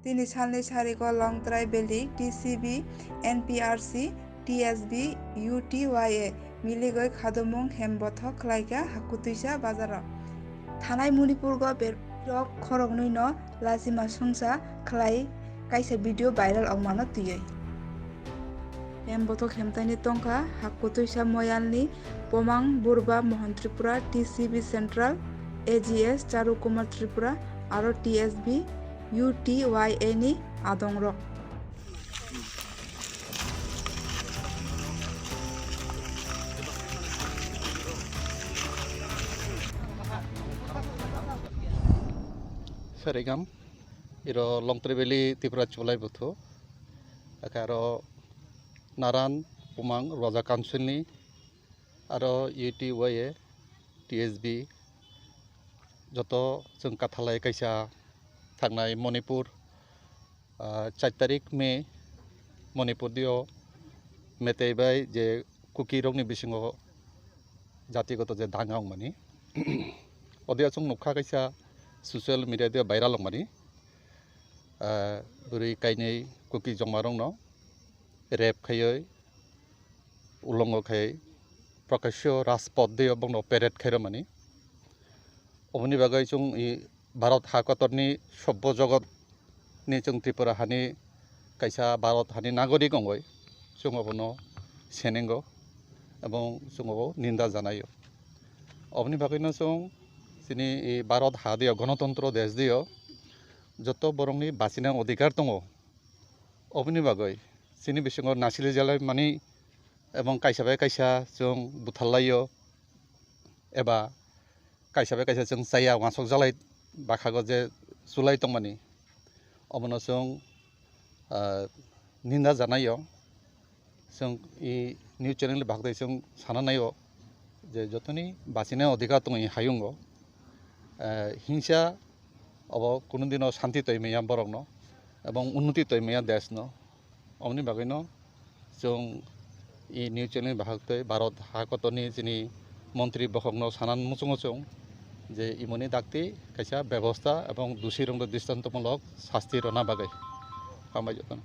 Tini salni sariko Longtharai Belly, TCB, NPRC, TSB, UTYA, miligoi khadumung hembothok khlaika Hakutoisa bazaro. Thanai Manipur go berok khorognui no lazima sungsa khlai kaisa video viral ongmano tuyai. Hembothok hemtaini tongkha Hakutoisa moyalni Pomang Burba Mohon Tripura, TCB Central, AGS Charukumar Tripura, aro TSB UTYA ni adongrok. Ferigam, iro Longtharai Valley Tripura Chubalai Buthu, akaro Naran, Pomang, Roaja Council ni, aro UTYA, TSB, joto जों kathalai kaisa thangnai Manipur 4 tarik May Manipur dio metaibai je kuki rokni bisingo jatigoto je dangong mani odia chung nokha kaisa social media dio viral mani buri kainei kuki jongmarong no rap khayoi ulongo khai prakasyo raspod dio bongno parade khairo mani oboni bagai chung i Bharat Hakotorni Sobbo Jogot ni chung Tripura hani kaisa Bharat hani nagorik ongoi chung obono senengo ebong chung obo ninda janayo oboni bagai no chung sini Bharat ha dio gণতন্ত্র দেশ dio joto borongni basina odhikar tongo oboni bagai sini bisingo nasili jalai mani ebong kaisa bai kaisa chung buthallayo eba kaisa bai kaisa chung chaya wasok jalai bakhago je sulai tongmani obono chung ninda janayo chung I news channel bagdai chung sananayo je jotoni basina odhikar tongo hayungo হিংসা of কোনোদিনও শান্তি তৈমেয়া বরংনো এবং উন্নতি তৈমেয়া দেশনো অমনি বাগৈনো जों ই news channel বাহাগতৈ Bharat হাকতনি যিনি মন্ত্রী বহগনো সানান মুচুংচুং যে ইমনি দাক্তি কাইসা ব্যবস্থা এবং দোষী রং দৃষ্টান্তমূলক শাস্তি রনা বাগৈ হামাই যতন